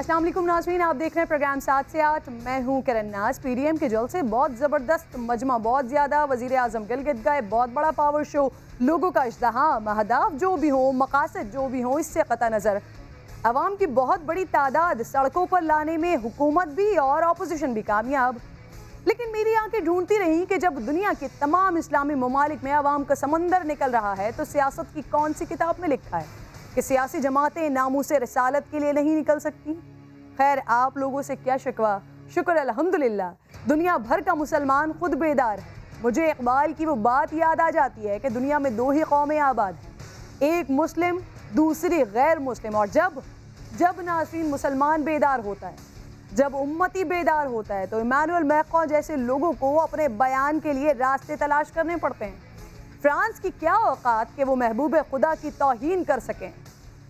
अस्सलाम वालेकुम नाज़रीन, आप देख रहे हैं प्रोग्राम 7 से 8। मैं हूं किरण नाज। पीडीएम के जलसे बहुत ज़बरदस्त, मजमा बहुत ज़्यादा, वज़ीर आज़म गिलगित गए, बहुत बड़ा पावर शो, लोगों का इज़्दिहाम, अहदाफ जो भी हो, मकासद जो भी हो, इससे कता नज़र अवाम की बहुत बड़ी तादाद सड़कों पर लाने में हुकूमत भी और अपोजिशन भी कामयाब। लेकिन मेरी आंखें ढूंढती रहीं कि जब दुनिया के तमाम इस्लामी ममालिक में अवाम का समंदर निकल रहा है तो सियासत की कौन सी किताब में लिखा है कि सियासी जमातें नामूसे रिसालत के लिए नहीं निकल सकती। खैर, आप लोगों से क्या शिकवा, शुक्र अल्हम्दुलिल्लाह दुनिया भर का मुसलमान खुद बेदार है। मुझे इकबाल की वो बात याद आ जाती है कि दुनिया में दो ही कौमें आबाद हैं, एक मुस्लिम, दूसरी गैर मुस्लिम। और जब नाज़रीन मुसलमान बेदार होता है, जब उम्मती बेदार होता है तो इमानुएल मैक्रों जैसे लोगों को अपने बयान के लिए रास्ते तलाश करने पड़ते हैं। फ्रांस की क्या औकात कि वो महबूब खुदा की तौहीन कर सकें,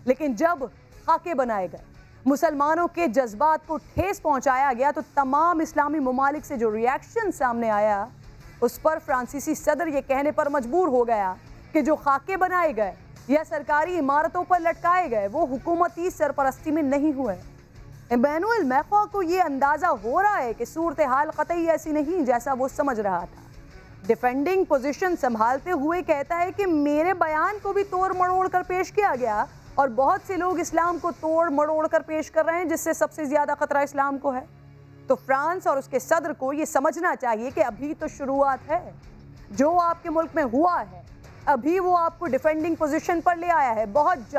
लेकिन जब खाके बनाए गए, मुसलमानों के जज्बात को ठेस पहुंचाया गया तो तमाम इस्लामी ममालिक से जो रिएक्शन सामने आया उस पर फ्रांसीसी सदर ये कहने पर मजबूर हो गया कि जो खाके बनाए गए या सरकारी इमारतों पर लटकाए गए वो हुकूमती सरपरस्ती में नहीं हुए। इमानुएल मैक्रों को ये अंदाज़ा हो रहा है कि सूरत हाल कतई ऐसी नहीं जैसा वो समझ रहा था। डिफेंडिंग पोजीशन संभालते हुए कहता है कि मेरे बयान को भी तोड़ मरोड़ कर पेश किया गया और बहुत से लोग इस्लाम को तोड़ मरोड़ कर पेश कर रहे हैं, जिससे सबसे ज़्यादा खतरा इस्लाम को है। तो फ्रांस और उसके सदर को ये समझना चाहिए कि अभी तो शुरुआत है। जो आपके मुल्क में हुआ है अभी वो आपको डिफेंडिंग पोजीशन पर ले आया है। बहुत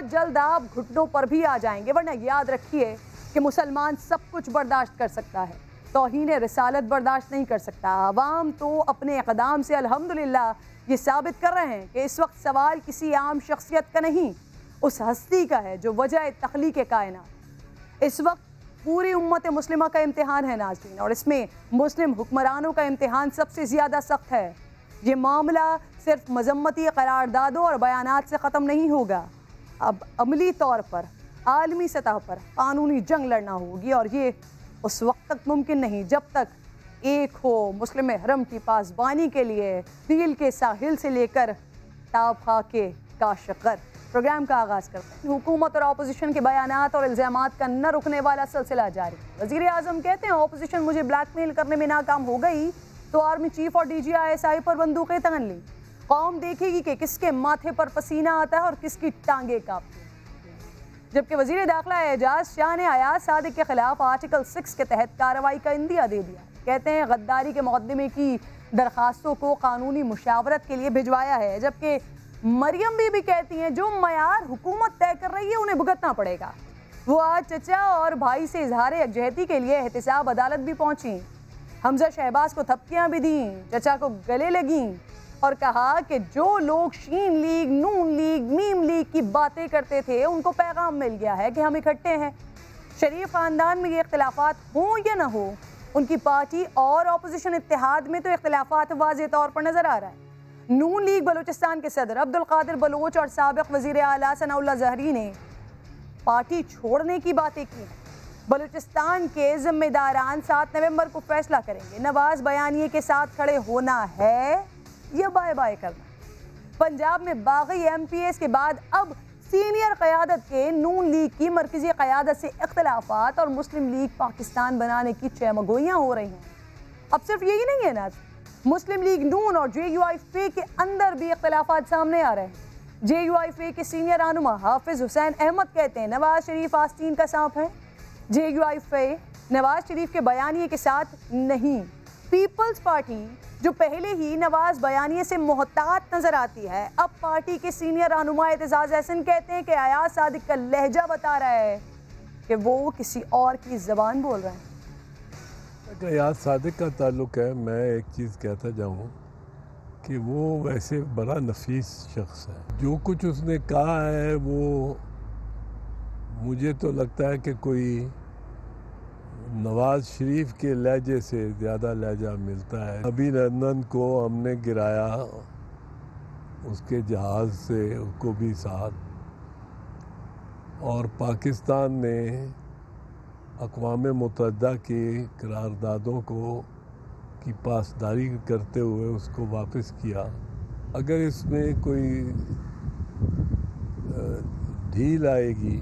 जल्द आप घुटनों पर भी आ जाएंगे, वरना याद रखिए कि मुसलमान सब कुछ बर्दाश्त कर सकता है, तौहीन रिसालत बर्दाश्त नहीं कर सकता। आवाम तो अपने इक़दाम से अल्हम्दुलिल्लाह ये साबित कर रहे हैं कि इस वक्त सवाल किसी आम शख्सियत का नहीं, उस हस्ती का है जो वजह तख्लीक़ कायनात। इस वक्त पूरी उम्मत मुस्लिमा का इम्तिहान है नाज़रीन, और इसमें मुस्लिम हुक्मरानों का इम्तिहान सबसे ज़्यादा सख्त है। ये मामला सिर्फ मजम्मती करारदादों और बयानात से ख़त्म नहीं होगा, अब अमली तौर पर आलमी सतह पर कानूनी जंग लड़ना होगी, और ये उस वक्त तक मुमकिन नहीं जब तक एक हो मुस्लिम हरम की पासबानी के लिए नील के साहिल से लेकर ताबखा के काशगर। प्रोग्राम का आगाज़ करते हैं। हुकूमत और अपोजिशन के बयानात और इल्ज़ामात का न रुकने वाला सिलसिला जारी। वज़ीर आज़म कहते हैं अपोजिशन मुझे ब्लैकमेल करने में नाकाम हो गई तो आर्मी चीफ और DGI पर बंदूकें तगन ली। कौम देखेगी कि किसके माथे पर पसीना आता है और किसकी टांगे कांपती हैं। जबकि वज़ीर दाखिला एजाज शाह ने अयाज सादिक के खिलाफ आर्टिकल 6 के तहत कार्रवाई का इंदिया दे दिया। कहते हैं गद्दारी के मुकदमे की दरखास्तों को कानूनी मुशावरत के लिए भिजवाया है, जबकि मरियम बीबी कहती हैं जो मयार हुकूमत तय कर रही है उन्हें भुगतना पड़ेगा। वो आज चचा और भाई से इजहार यकजहती के लिए एहतिसाब अदालत भी पहुंची। हमजा शहबाज को थपकियां भी दी, चचा को गले लगी और कहा कि जो लोग शीन लीग, नून लीग, मीम लीग की बातें करते थे उनको पैगाम मिल गया है कि हम इकट्ठे हैं। शरीफ ख़ानदान में ये इख्तिलाफात हों या ना हो, उनकी पार्टी और अपोजिशन इत्तेहाद में तो इख्तिलाफात वाज़ेह तौर पर नज़र आ रहा है। नून लीग बलूचिस्तान के सदर अब्दुल कादिर बलोच और साबिक़ वज़ीर आला सनाउल्लाह ज़हरी ने पार्टी छोड़ने की बातें की। बलूचिस्तान के जिम्मेदारान 7 नवंबर को फैसला करेंगे, नवाज बयानिए के साथ खड़े होना है या बाय बाय करना। पंजाब में बागी MPs के बाद अब सीनियर क़यादत के नून लीग की मरकज़ी क़यादत से इख्तिलाफात और मुस्लिम लीग पाकिस्तान बनाने की चमगोइयाँ हो रही हैं। अब सिर्फ यही नहीं है ना, मुस्लिम लीग नून और JUIF के अंदर भी इख्तिलाफात सामने आ रहे हैं। JUIF के सीनियर रहनुमा हाफिज़ हुसैन अहमद कहते हैं नवाज शरीफ आस्तीन का सांप है। JUIF नवाज शरीफ के बयानिए के साथ नहीं। पीपल्स पार्टी जो पहले ही नवाज बयानिए से मोहतात नजर आती है, अब पार्टी के सीनियर रहनुमा एतजाज एहसन कहते हैं कि अयाज सादिक का लहजा बता रहा है कि वो किसी और की ज़बान बोल रहे हैं। अयाज सादिक का ताल्लुक़ है, मैं एक चीज़ कहता जाऊँ कि वो वैसे बड़ा नफीस शख्स है। जो कुछ उसने कहा है वो मुझे तो लगता है कि कोई नवाज शरीफ के लहजे से ज़्यादा लहजा मिलता है। अभिनंदन को हमने गिराया उसके जहाज़ से, उसको भी साथ, और पाकिस्तान ने अक़वाम मुत्तहिदा की करारदादों को की पासदारी करते हुए उसको वापस किया। अगर इसमें कोई ढील आएगी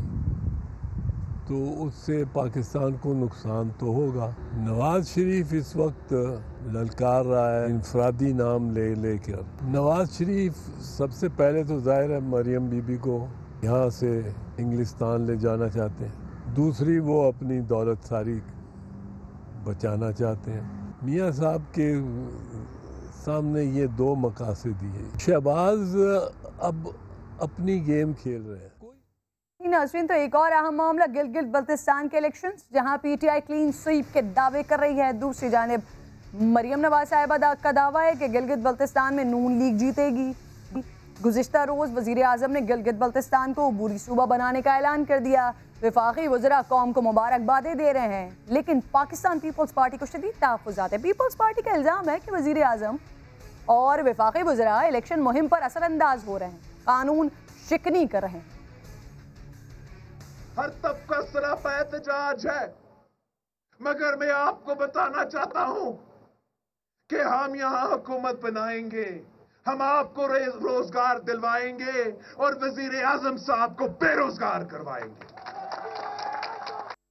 तो उससे पाकिस्तान को नुकसान तो होगा। नवाज शरीफ इस वक्त ललकार रहा है इंफरादी नाम ले लेकर। नवाज शरीफ सबसे पहले तो जाहिर है मरियम बीबी को यहाँ से इंग्लिस्तान ले जाना चाहते हैं, दूसरी वो अपनी दौलत सारी बचाना चाहते हैं। मियाँ साहब के सामने ये दो मकासद ही है। शहबाज अब अपनी गेम खेल रहे हैं। नाज़रीन, तो एक और अहम मामला गिलगित बल्तिस्तान के इलेक्शंस, जहां पीटीआई क्लीन स्वीप के दावे कर रही है। दूसरी जानिब मरियम नवाज साहिबा का दावा है कि गिलगित बल्तिस्तान में नून लीग जीतेगी। गुज़िश्ता रोज़ वज़ीर आज़म ने गिलगित बल्तिस्तान को अबूरी सूबा बनाने का ऐलान कर दिया। वफाकी वज़रा कौम को मुबारकबादें दे रहे हैं, लेकिन पाकिस्तान पीपल्स पार्टी को शदीद तहफ़्फ़ुज़ात है। पीपल्स पार्टी का इल्ज़ाम है कि वज़ीर आज़म और वफाकी वज़रा इलेक्शन मुहिम पर असरअंदाज हो रहे हैं, कानून शिकनी कर रहे हैं। हर तबका सरापा एहतजाज है, मगर मैं आपको बताना चाहता हूं कि हम यहां हुकूमत बनाएंगे, हम आपको रोजगार दिलवाएंगे और वजीर आजम साहब को बेरोजगार करवाएंगे।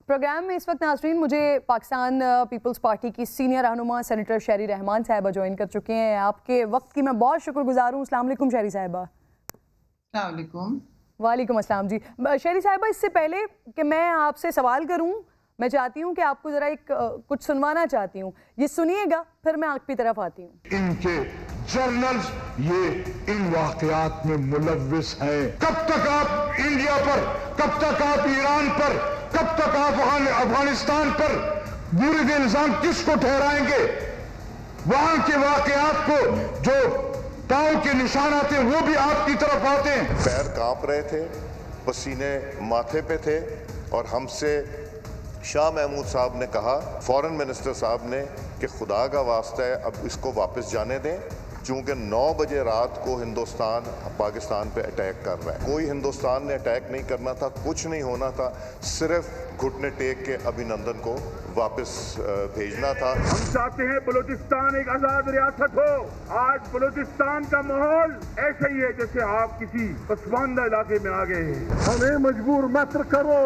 प्रोग्राम में इस वक्त नाज़रीन मुझे पाकिस्तान पीपल्स पार्टी की सीनियर रहनुमा सेनेटर शहरी रहमान साहिबा ज्वाइन कर चुके हैं। आपके वक्त की मैं बहुत शुक्रगुजार हूँ। अस्सलाम वालेकुम शहरी साहिबा। अस्सलाम वालेकुम। वालेकुम अस्सलाम जी। शहरी साहिबा, इससे पहले कि मैं आपसे सवाल करूं, मैं चाहती हूं कि आपको ज़रा एक कुछ सुनवाना चाहती हूं। ये सुनिएगा, फिर मैं आपकी तरफ आती हूं। इनके जर्नल्स ये इन वाकयात में मुलव्विस हैं। कब तक आप इंडिया पर, कब तक आप ईरान पर, कब तक आप अफगानिस्तान पर बुरे इल्जाम किसको ठहराएंगे? वहां के वाकयात को जो पांव के निशान आते हैं वो भी आपकी तरफ आते हैं। पैर कांप रहे थे, पसीने माथे पे थे और हमसे शाह महमूद साहब ने कहा, फॉरेन मिनिस्टर साहब ने, कि खुदा का वास्ता है अब इसको वापस जाने दें, चूंकि 9 बजे रात को हिंदुस्तान पाकिस्तान पे अटैक कर रहा है। कोई हिंदुस्तान ने अटैक नहीं करना था, कुछ नहीं होना था, सिर्फ घुटने टेक के अभिनंदन को वापस भेजना था। हम चाहते हैं बलूचिस्तान एक आजाद रियासत हो। आज बलूचिस्तान का माहौल ऐसा ही है जैसे आप किसी पसमानदा इलाके में आ गए हैं। हमें मजबूर मत करो,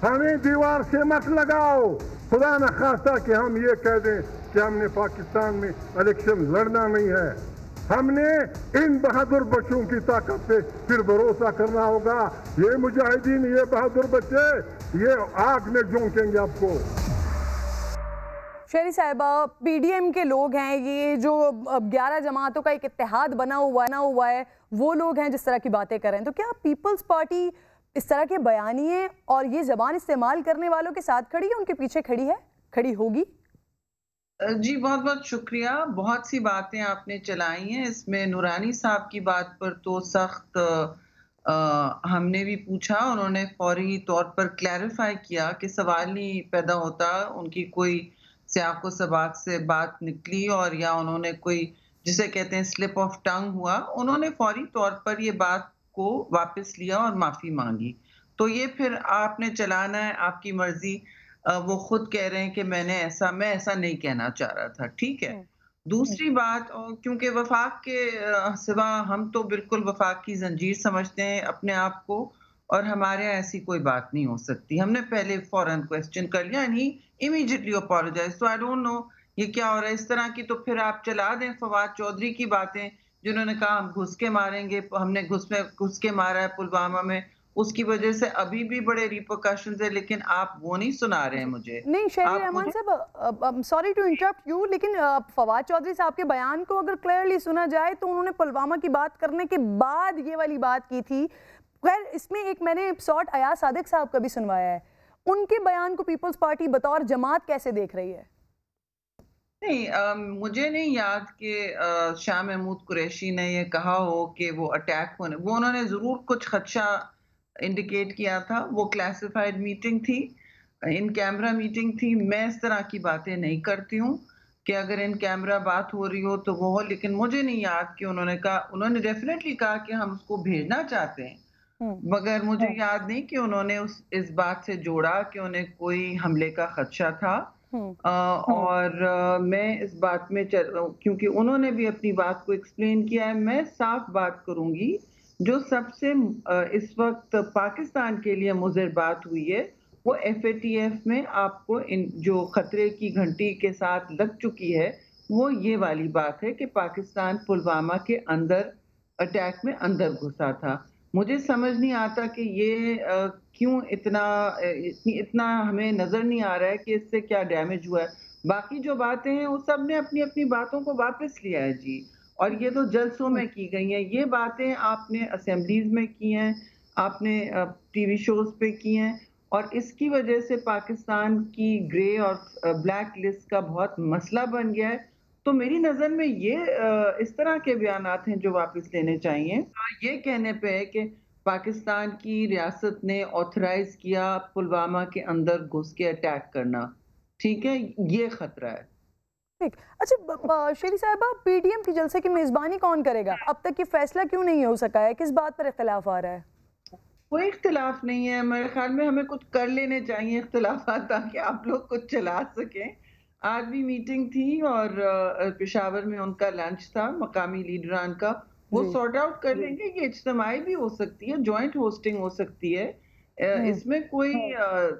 हमें दीवार से मत लगाओ। खुदा न खास्ता कि हम ये कह दें कि हमने पाकिस्तान में इलेक्शन लड़ना नहीं है। हमने इन बहादुर बच्चों की ताकत पे फिर भरोसा करना होगा। ये मुजाहिदीन, ये बहादुर बच्चे, ये आग में झोंकेंगे आपको। शहरी साहिबा, पीडीएम के लोग हैं, ये जो 11 जमातों का एक इत्तेहाद बना हुआ है, वो लोग हैं जिस तरह की बातें कर रहे हैं। तो क्या पीपल्स पार्टी इस तरह के बयानिए और ये जबान इस्तेमाल करने वालों के साथ खड़ी है, उनके पीछे खड़ी है, खड़ी होगी? जी बहुत बहुत शुक्रिया। बहुत सी बातें आपने चलाई हैं। इसमें नूरानी साहब की बात पर तो सख्त हमने भी पूछा, उन्होंने फौरी तौर पर क्लैरिफाई किया कि सवाल नहीं पैदा होता, उनकी कोई सियाको सबाक से बात निकली और या उन्होंने कोई जिसे कहते हैं स्लिप ऑफ टंग हुआ, उन्होंने फौरी तौर पर ये बात को वापस लिया और माफी मांगी। तो ये फिर आपने चलाना है, आपकी मर्जी। वो खुद कह रहे हैं कि मैं ऐसा नहीं कहना चाह रहा था, ठीक है। दूसरी बात, क्योंकि वफाक के सिवा हम तो बिल्कुल वफाक की जंजीर समझते हैं अपने आप को, और हमारे यहाँ ऐसी कोई बात नहीं हो सकती। हमने पहले फौरन क्वेश्चन कर लिया एंड ही इमीडिएटली अपोलोजाइज। तो आई डोंट नो ये क्या हो रहा है इस तरह की। तो फिर आप चला दें फवाद चौधरी की बातें, जिन्होंने कहा हम घुस के मारेंगे, हमने घुस के मारा है पुलवामा में, उसकी वजह से अभी भी बड़े रिपरकशंस है, लेकिन आप वो नहीं सुना रहे हैं मुझे। नहीं शहरी रहमान साहब, सॉरी टू इंटरप्ट यू, लेकिन फवाद चौधरी साहब के बयान को अगर क्लियरली सुना जाए तो उन्होंने पुलवामा की बात करने के बाद ये वाली बात की थी। खैर, इसमें एक मैंने एपिसोड अयाज सादिक साहब का भी सुनवाया है, उनके बयान को पीपल्स पार्टी बतौर जमात कैसे देख रही है? नहीं, मुझे नहीं याद कि शाह महमूद कुरैशी ने ये कहा हो कि वो अटैक होने, वो उन्होंने जरूर कुछ खदशा इंडिकेट किया था। वो क्लासिफाइड मीटिंग थी, इन कैमरा मीटिंग थी। मैं इस तरह की बातें नहीं करती हूँ कि अगर इन कैमरा बात हो रही हो तो वो हो, लेकिन मुझे नहीं याद कि उन्होंने कहा, उन्होंने डेफिनेटली कहा कि हम उसको भेजना चाहते हैं, मगर मुझे याद नहीं कि उन्होंने इस बात से जोड़ा कि उन्हें कोई हमले का खदशा था। और मैं इस बात में क्योंकि उन्होंने भी अपनी बात को एक्सप्लेन किया है, मैं साफ बात करूंगी। जो सबसे इस वक्त पाकिस्तान के लिए मुज़र बात हुई है वो FATF में आपको इन जो खतरे की घंटी के साथ लग चुकी है, वो ये वाली बात है कि पाकिस्तान पुलवामा के अंदर अटैक में अंदर घुसा था। मुझे समझ नहीं आता कि ये क्यों इतना हमें नज़र नहीं आ रहा है कि इससे क्या डैमेज हुआ है। बाकी जो बातें हैं, वो सब ने अपनी-अपनी बातों को वापस लिया है जी, और ये तो जलसों में की गई हैं। ये बातें आपने असेंबलीज़ में की हैं, आपने टीवी शोज़ पे की हैं, और इसकी वजह से पाकिस्तान की ग्रे और ब्लैक लिस्ट का बहुत मसला बन गया है। तो मेरी नज़र में ये इस तरह के बयानात हैं जो वापस लेने चाहिए। ये कहने पे है कि पाकिस्तान की रियासत ने ऑथराइज़ किया पुलवामा के अंदर घुस के अटैक करना। ठीक है? ये खतरा है। ठीक। अच्छा, शेरी साहिबा, पीडीएम की जलसे की मेजबानी कौन करेगा? अब तक ये फैसला क्यों नहीं हो सका है? किस बात पर इख्तिलाफ आ रहा है? कोई इख्तिलाफ नहीं है। मेरे ख्याल में हमें कुछ कर लेने चाहिए इख्तिलाफ़ात, ताकि आप लोग कुछ चला सकें। आज भी मीटिंग थी और पेशावर में उनका लंच था मकामी लीडरान का। वो जी। सॉर्ट आउट कर लेंगे। ये इज्तिमाई भी हो सकती है, जॉइंट होस्टिंग हो सकती है। इसमें कोई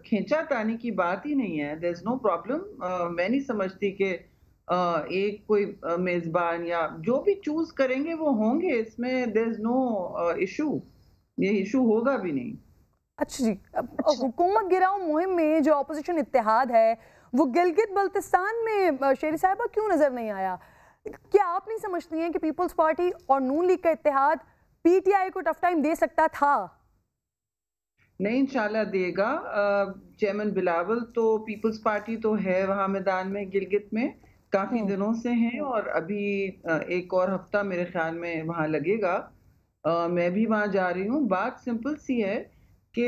खींचातानी की बात ही नहीं है। There is no problem. मैं नहीं समझती कि एक कोई मेज़बान या जो भी चूज़ करेंगे वो होंगे। इसमें देयर इज़ नो इश्यू। ये इशू होगा भी नहीं। अच्छा जी, हुकूमत गिराओ मुहिम में जो अपोजिशन इत्तेहाद है वो गिलगित बल्तिस्तान में शेरी साहिबा क्यों नजर नहीं आया? क्या आप नहीं समझती हैं कि पीपल्स पार्टी और नून लीग का इत्तेहाद पीटीआई को टफ टाइम दे सकता था? नहीं, इंशाल्लाह देगा। चेयरमैन बिलावल तो पीपल्स पार्टी तो है वहाँ मैदान में गिलगित में काफ़ी दिनों से हैं, और अभी एक और हफ्ता मेरे ख्याल में वहाँ लगेगा। मैं भी वहाँ जा रही हूँ। बात सिंपल सी है कि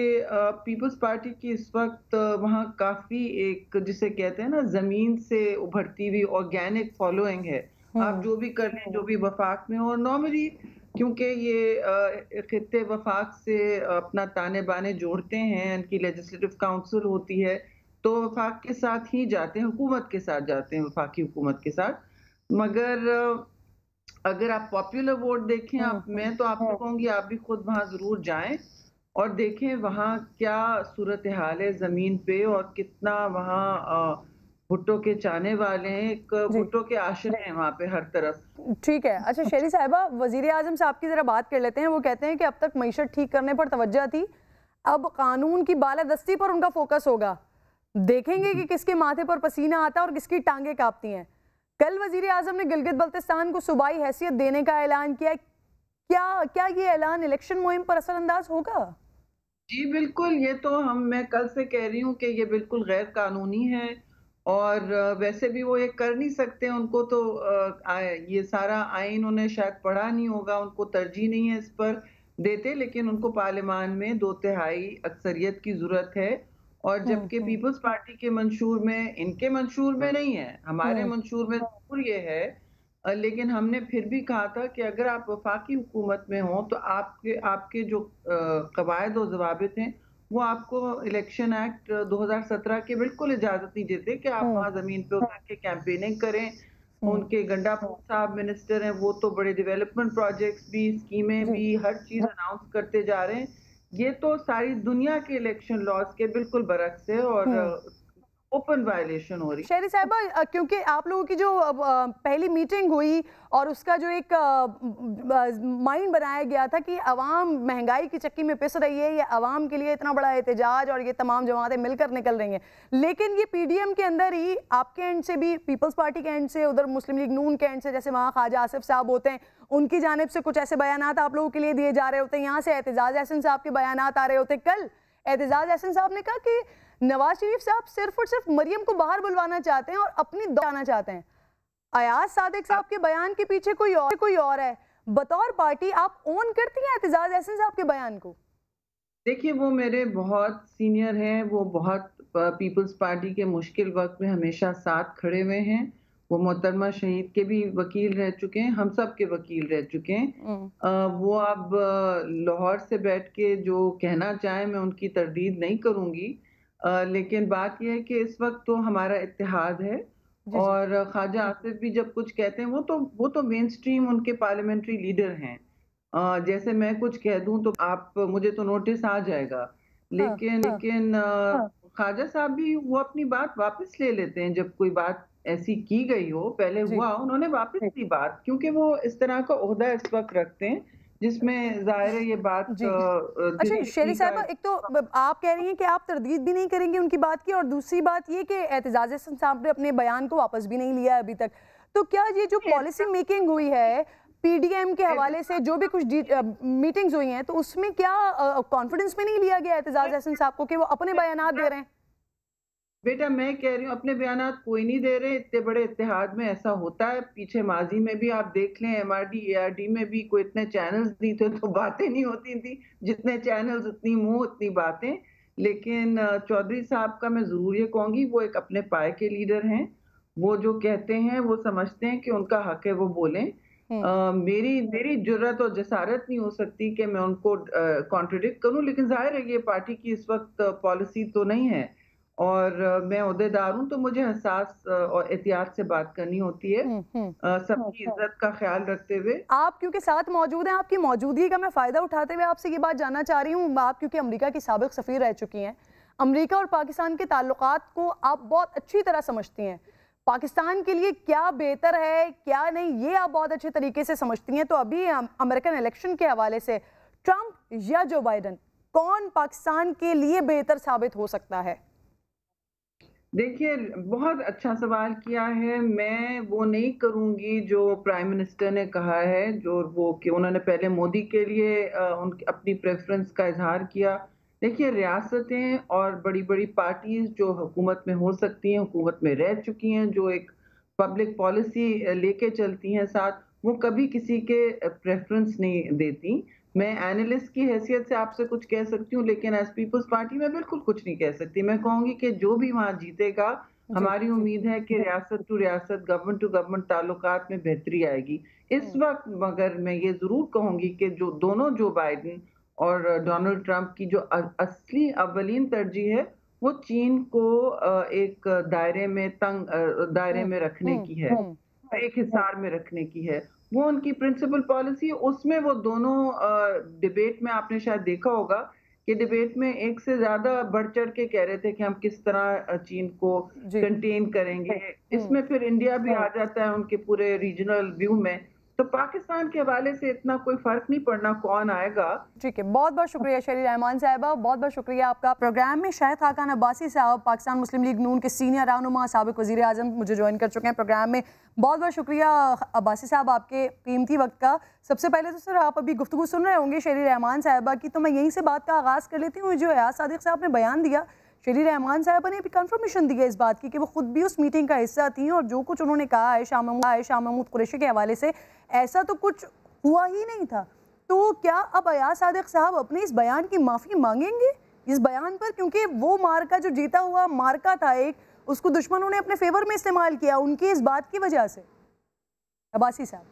पीपल्स पार्टी की इस वक्त वहाँ काफ़ी एक जिसे कहते हैं ना ज़मीन से उभरती हुई ऑर्गेनिक फॉलोइंग है। आप जो भी कर लें, जो भी वफाक में, और नॉर्मली क्योंकि ये खित्ते वफाक से अपना ताने बाने जोड़ते हैं, इनकी लेजिस्लेटिव काउंसिल होती है, तो वफाक के साथ ही जाते हैं, हुकूमत के साथ जाते हैं, वफाकी हुकूमत के साथ। मगर अगर आप पॉपुलर वोट देखें, मैं तो आपको कहूँगी आप भी खुद वहाँ ज़रूर जाएं और देखें वहाँ क्या सूरत हाल है ज़मीन पे, और कितना वहाँ भुट्टो के चाहने वाले हैं। एक भुट्टो के आश्रय हैं वहाँ पे हर तरफ। ठीक है। अच्छा शेरी साहिबा, वजीर आजम साहब की जरा बात कर लेते हैं। वो कहते हैं कि अब तक मईशत ठीक करने पर तवज्जो थी, अब कानून की बालादस्ती पर उनका फोकस होगा। देखेंगे कि किसके माथे पर पसीना आता है और किसकी टांगे कांपती हैं। कल वजीर आजम ने गिलगित बल्तिस्तान को सूबाई हैसियत देने का ऐलान किया। क्या ये ऐलान इलेक्शन मुहिम पर असरअंदाज होगा? जी बिल्कुल, ये तो मैं कल से कह रही हूँ कि ये बिल्कुल गैर कानूनी है, और वैसे भी वो ये कर नहीं सकते। उनको तो ये सारा आइन उन्हें शायद पढ़ा नहीं होगा, उनको तरजीह नहीं है इस पर देते, लेकिन उनको पार्लियामान में 2/3 अक्सरियत की ज़रूरत है। और जबकि पीपल्स पार्टी के मंशूर में, इनके मंशूर में नहीं है, हमारे मंशूर में ज़रूर ये है। लेकिन हमने फिर भी कहा था कि अगर आप वफाकी हुकूमत में हों तो आपके जो कवायद और ज़वाबित हैं, वो आपको इलेक्शन एक्ट 2017 के बिल्कुल इजाज़त नहीं देते कि आप वहाँ ज़मीन पे उतर के कैंपेनिंग करें। उनके गंडापुर साहब मिनिस्टर हैं, वो तो बड़े डेवलपमेंट प्रोजेक्ट्स भी, स्कीमें भी, हर चीज़ अनाउंस करते जा रहे हैं। ये तो सारी दुनिया के इलेक्शन लॉज के बिल्कुल बरक्स है, और ओपन वायलेशन हो रही है। शेरी साहिबा, क्योंकि आप लोगों की जो पहली मीटिंग हुई और उसका जो एक माइंड बनाया गया था कि अवाम महंगाई की चक्की में पिस रही है, ये अवाम के लिए इतना बड़ा एहतजाज और ये तमाम जमातें मिलकर निकल रही हैं, लेकिन ये पीडीएम के अंदर ही आपके एंड से भी, पीपल्स पार्टी के एंड से, उधर मुस्लिम लीग नून के एंड से, जैसे वहाँ ख्वाजा आसिफ साहब होते हैं, उनकी जानिब से कुछ ऐसे बयानात आप लोगों के लिए दिए जा रहे होते हैं, यहाँ से एतजाज अहसन साहब के बयानात आ रहे होते हैं। कल एतजाज अहसन साहब ने कहा कि नवाज शरीफ साहब सिर्फ और सिर्फ मरियम को बाहर बुलवाना चाहते हैं और अपनी दौड़ाना चाहते हैं। अयाज सादिक साहब के बयान के पीछे कोई और है। बतौर पार्टी आप ओन करती हैं एतजाज अहसन साहब के बयान को? देखिए, वो मेरे बहुत सीनियर हैं, वो बहुत पीपल्स पार्टी के मुश्किल वक्त में हमेशा साथ खड़े हुए हैं। वो मोहतरमा शहीद के भी वकील रह चुके हैं, हम सब के वकील रह चुके हैं। वो अब लाहौर से बैठ के जो कहना चाहें मैं उनकी तरदीद नहीं करूँगी, लेकिन बात यह है कि इस वक्त तो हमारा इत्तेहाद है, और ख्वाजा आसिफ भी जब कुछ कहते हैं वो तो मेन स्ट्रीम उनके पार्लियामेंट्री लीडर हैं। जैसे मैं कुछ कह दूं तो मुझे तो नोटिस आ जाएगा, लेकिन ख्वाजा साहब भी वो अपनी बात वापस ले लेते हैं जब कोई बात ऐसी की गई हो, पहले हुआ उन्होंने वापस ली बात, क्योंकि वो इस तरह का ओहदा इस वक्त रखते हैं जिसमें जाहिर है ये बात अच्छा शेरी साहिबा, एक तो आप कह रही हैं कि आप तरदीद भी नहीं करेंगे उनकी बात की, और दूसरी बात ये कि एतजाज हसन साहब ने अपने बयान को वापस भी नहीं लिया अभी तक। तो क्या ये जो पॉलिसी मेकिंग हुई है पीडीएम के हवाले से, जो भी कुछ मीटिंग्स हुई हैं, तो उसमें क्या कॉन्फिडेंस में नहीं लिया गया एतजाज हसन साहब को कि वो अपने बयानात दे रहे हैं? बेटा मैं कह रही हूँ अपने बयानात कोई नहीं दे रहे, इतने बड़े इत्तेहाद में ऐसा होता है। पीछे माजी में भी आप देख लें, एमआरडी एआरडी में भी कोई इतने चैनल्स नहीं थे तो बातें नहीं होती थी, जितने चैनल्स उतनी मुंह उतनी बातें। लेकिन चौधरी साहब का मैं जरूर ये कहूंगी, वो एक अपने पाए के लीडर हैं, वो जो कहते हैं वो समझते हैं कि उनका हक है वो बोलें। मेरी जुर्रत और जसारत नहीं हो सकती कि मैं उनको कॉन्ट्रडिक्ट करूं, लेकिन जाहिर है ये पार्टी की इस वक्त पॉलिसी तो नहीं है, और मैं ओहदेदार हूं तो मुझे हसास और एहतियात से बात करनी होती है, सबकी इज्जत का ख्याल रखते हुए। आप क्योंकि साथ मौजूद हैं, आपकी मौजूदगी का मैं फ़ायदा उठाते हुए आपसे ये बात जानना चाह रही हूँ। आप क्योंकि अमेरिका की साबिक सफ़ीर रह चुकी हैं, अमेरिका और पाकिस्तान के ताल्लुकात को आप बहुत अच्छी तरह समझती हैं। पाकिस्तान के लिए क्या बेहतर है क्या नहीं, ये आप बहुत अच्छे तरीके से समझती हैं। तो अभी अमेरिकन इलेक्शन के हवाले से ट्रंप या जो बाइडन, कौन पाकिस्तान के लिए बेहतर साबित हो सकता है? देखिए बहुत अच्छा सवाल किया है। मैं वो नहीं करूंगी जो प्राइम मिनिस्टर ने कहा है, जो वो कि उन्होंने पहले मोदी के लिए अपनी प्रेफरेंस का इजहार किया। देखिए रियासतें और बड़ी बड़ी पार्टीज जो हुकूमत में हो सकती हैं, हुकूमत में रह चुकी हैं, जो एक पब्लिक पॉलिसी लेके चलती हैं साथ, वो कभी किसी के प्रेफरेंस नहीं देती। मैं एनालिस्ट की हैसियत से आपसे कुछ कह सकती हूँ, लेकिन एज पीपल्स पार्टी में बिल्कुल कुछ नहीं कह सकती। मैं कहूंगी कि जो भी वहाँ जीतेगा, हमारी उम्मीद है कि रियासत टू रियासत, गवर्नमेंट टू गवर्नमेंट ताल्लुकात में बेहतरी आएगी। इस वक्त मगर मैं ये जरूर कहूंगी कि जो दोनों जो बाइडन और डोनाल्ड ट्रंप की जो असली अव्वलीन तरजीह है, वो चीन को एक दायरे में दायरे में रखने की है, एक हिसार में रखने की है। वो उनकी प्रिंसिपल पॉलिसी, उसमें वो दोनों डिबेट में आपने शायद देखा होगा कि डिबेट में एक से ज्यादा बढ़ चढ़ के कह रहे थे कि हम किस तरह चीन को कंटेन करेंगे। इसमें फिर इंडिया भी आ जाता है उनके पूरे रीजनल व्यू में। तो पाकिस्तान के हवाले से इतना कोई फर्क नहीं पड़ना कौन आएगा। ठीक है, बहुत बहुत शुक्रिया शेरी रहमान साहिबा, बहुत बहुत शुक्रिया आपका। प्रोग्राम में शाहिद खाकान अब्बासी साहब, पाकिस्तान मुस्लिम लीग नून के सीनियर रहनुमा, साबिक वज़ीर आज़म, मुझे ज्वाइन कर चुके हैं प्रोग्राम में। बहुत बहुत शुक्रिया अब्बासी साहब आपके कीमती वक्त का। सबसे पहले तो सर आप अभी गुफ्तगू सुन रहे होंगे शेरी रहमान साहिबा की, तो मैं यहीं से बात का आगाज़ कर लेती हूँ। जो एयाज सादिक साहब ने बयान दिया, शेरी रहमान साहबा ने भी कंफर्मेशन दी है इस बात की कि वो खुद भी उस मीटिंग का हिस्सा थी, और जो कुछ उन्होंने कहा है शाह महमूद कुरैशी के हवाले से, ऐसा तो कुछ हुआ ही नहीं था। तो क्या अब एयाज सादिक साहब अपने इस बयान की माफ़ी मांगेंगे इस बयान पर? क्योंकि वो मार्का जो जीता हुआ मार्का था एक, उसको दुश्मनों ने अपने फेवर में इस्तेमाल किया उनकी इस बात की वजह से। अब्बासी साहब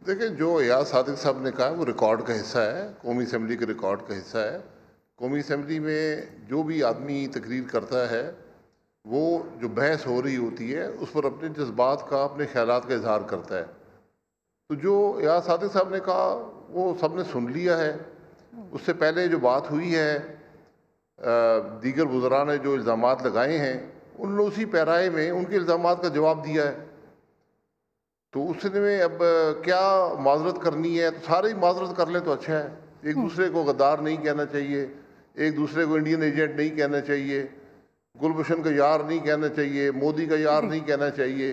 देखिए, जो एयाज सादिक साहब ने कहा वो रिकॉर्ड का हिस्सा है, कौमी असम्बली के रिकॉर्ड का हिस्सा है। कौमी असम्बली में जो भी आदमी तकरीर करता है, वो जो बहस हो रही होती है उस पर अपने जज्बात का, अपने ख्यालात का इजहार करता है। तो जो एयाज सादिक साहब ने कहा वो सबने सुन लिया है। उससे पहले जो बात हुई है, दीगर वज़रा ने जो इल्ज़ामात लगाए हैं, उन्होंने उसी पैराए में उनके इल्ज़ामात का जवाब दिया है। तो उसने अब क्या माजरत करनी है, तो सारे ही माजरत कर लें तो अच्छा है। एक दूसरे को गद्दार नहीं कहना चाहिए, एक दूसरे को इंडियन एजेंट नहीं कहना चाहिए, गुलभूषण का यार नहीं कहना चाहिए, मोदी का यार नहीं कहना चाहिए।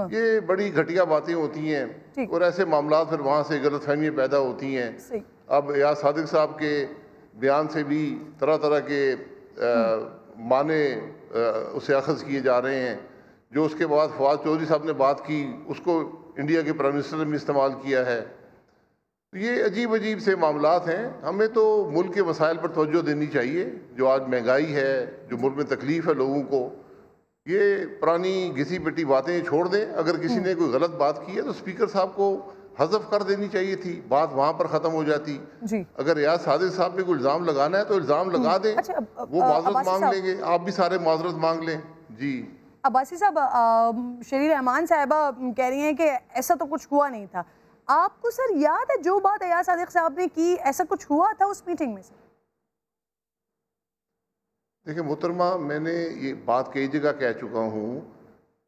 ये बड़ी घटिया बातें होती हैं, और ऐसे मामला फिर वहाँ से गलतफहमियाँ पैदा होती हैं। अब एयाज सादिक साहब के बयान से भी तरह तरह के माने उसे अखज़ किए जा रहे हैं। जो उसके बाद फवाद चौधरी साहब ने बात की, उसको इंडिया के प्राइम मिनिस्टर ने भी इस्तेमाल किया है। ये अजीब अजीब से मामलात हैं। हमें तो मुल्क के मसाइल पर तवज्जो देनी चाहिए। जो आज महंगाई है, जो मुल्क में तकलीफ़ है लोगों को, ये पुरानी घिसी पिटी बातें छोड़ दें। अगर किसी ने कोई गलत बात की है तो स्पीकर साहब को हज़फ कर देनी चाहिए थी, बात वहाँ पर ख़त्म हो जाती। अगर एयाज सादिक साहब पे कोई इल्ज़ाम लगाना है तो इल्ज़ाम लगा दें। वो माजरत मांग लेंगे, आप भी सारे माजरत मांग लें। जी अब्बासी साहब, शेरी रहमान साहिबा कह रही हैं कि ऐसा तो कुछ हुआ नहीं था। आपको सर याद है जो बात एयाज सादिक साहब ने की, ऐसा कुछ हुआ था उस मीटिंग में? सर देखिए मोहतरमा, मैंने ये बात कई जगह कह चुका हूँ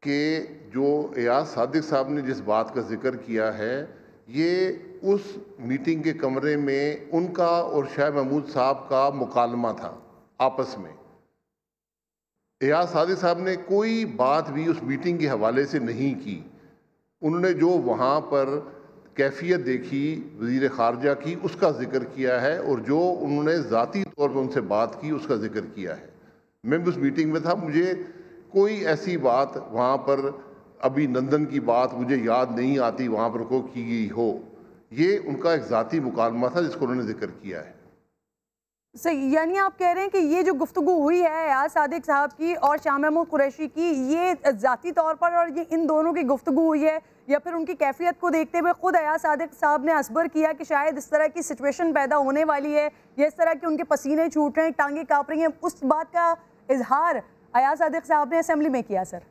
कि जो एयाज सादिक साहब ने जिस बात का जिक्र किया है, ये उस मीटिंग के कमरे में उनका और शाह महमूद साहब का मुकालमा था आपस में। एयाज सादिक साहब ने कोई बात भी उस मीटिंग के हवाले से नहीं की। उन्होंने जो वहाँ पर कैफियत देखी वज़ीर ख़ारजा की, उसका जिक्र किया है, और जो उन्होंने ज़ाती तौर पर उनसे बात की उसका जिक्र किया है। मैं भी उस मीटिंग में था, मुझे कोई ऐसी बात वहाँ पर अभिनंदन की बात मुझे याद नहीं आती वहाँ पर को की गई हो। ये उनका एक ज़ाती मुकालमा था जिसको उन्होंने जिक्र किया है। सही, यानी आप कह रहे हैं कि ये जो गुफ्तगू हुई है एयाज सादिक साहब की और शाह महमूद कुरैशी की, ये ज़ाती तौर पर और ये इन दोनों की गुफ्तगू हुई है, या फिर उनकी कैफियत को देखते हुए खुद एयाज सादिक साहब ने असबर किया कि शायद इस तरह की सिचुएशन पैदा होने वाली है, या इस तरह के उनके पसीने छूट रहे हैं, टांगे काँप रही हैं, उस बात का इजहार एयाज सादिक साहब ने असेंबली में किया? सर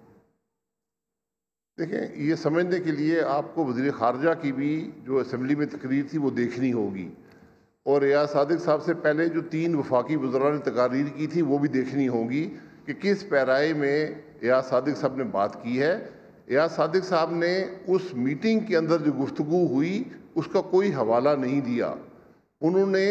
देखें, ये समझने के लिए आपको वज़ीर ख़ारजा की भी जो असेंबली में तकरीर थी वो देखनी होगी, और एयाज सादिक साहब से पहले जो 3 वफाकी वज़रा ने तकारीर की थी वो भी देखनी होगी कि किस पैराए में एयाज सादिक साहब ने बात की है। एयाज सादिक साहब ने उस मीटिंग के अंदर जो गुफ्तगू हुई उसका कोई हवाला नहीं दिया। उन्होंने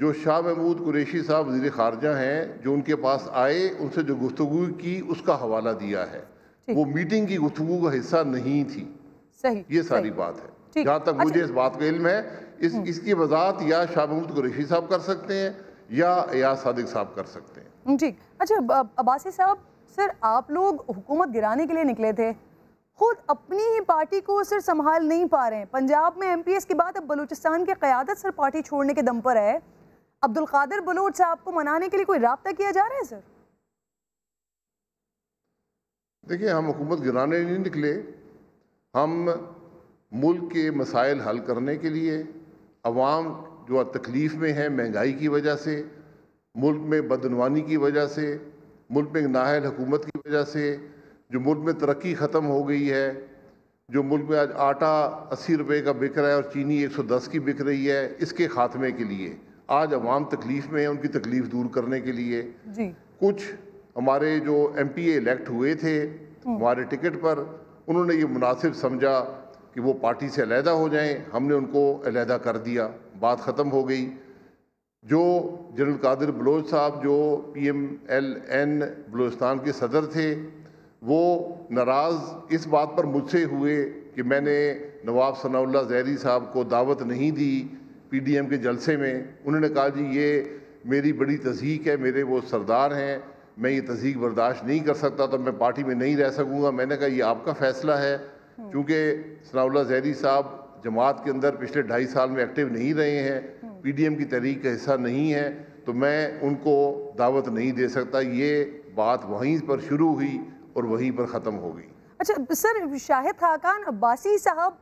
जो शाह महमूद कुरैशी साहब वज़ीर ख़ारजा हैं, जो उनके पास आए, उनसे जो गुफ्तगू की उसका हवाला दिया है। वो मीटिंग की गुफ्तगू का हिस्सा नहीं थी। सही, ये सारी बात है। जहाँ तक मुझे इस बात का इल्म है, इसकी वजाहत या शाह महमूद कुरैशी साहब कर सकते हैं या एयाज सादिक साहब कर सकते हैं। ठीक। अच्छा अब्बासी साहब, सर आप लोग हुकूमत गिराने के लिए निकले थे, खुद अपनी ही पार्टी को सर संभाल नहीं पा रहे हैं। पंजाब में MPS की बात, अब बलूचिस्तान की क़यादत सर पार्टी छोड़ने के दम पर है। अब्दुल कादिर बलोच साहब को मनाने के लिए कोई राब्ता किया जा रहा है? सर देखिए, हम हुकूमत गिराने नहीं निकले, हम मुल्क के मसाइल हल करने के लिए, अवाम जो तकलीफ़ में है महंगाई की वजह से, मुल्क में बदनवानी की वजह से, मुल्क में नाअहल हुकूमत की वजह से, जो मुल्क में तरक्की ख़त्म हो गई है, जो मुल्क में आज आटा 80 रुपये का बिक रहा है और चीनी 110 की बिक रही है, इसके ख़ात्मे के लिए आज अवाम तकलीफ़ में है, उनकी तकलीफ़ दूर करने के लिए जी कुछ हमारे जो MPA इलेक्ट हुए थे हमारे टिकट पर, उन्होंने ये मुनासिब समझा कि वो पार्टी से अलहदा हो जाएं, हमने उनको अलहदा कर दिया, बात ख़त्म हो गई। जो जनरल कादिर बलोच साहब जो PMLN बलूचिस्तान के सदर थे, वो नाराज़ इस बात पर मुझसे हुए कि मैंने नवाब सनाउल्लाह ज़हरी साहब को दावत नहीं दी PDM के जलसे में। उन्होंने कहा जी ये मेरी बड़ी तज़हीक है, मेरे वो सरदार हैं, मैं ये तज़हीक बर्दाश्त नहीं कर सकता, तो मैं पार्टी में नहीं रह सकूँगा। मैंने कहा ये आपका फ़ैसला है, क्योंकि सनाउल्लाह ज़हरी साहब जमात के अंदर पिछले 2.5 साल में एक्टिव नहीं रहे हैं, PDM की तहरीक का हिस्सा नहीं है, तो मैं उनको दावत नहीं दे सकता। ये बात वहीं पर शुरू हुई और वहीं पर ख़त्म हो गई। अच्छा सर, शाहिद खाकान अब्बासी साहब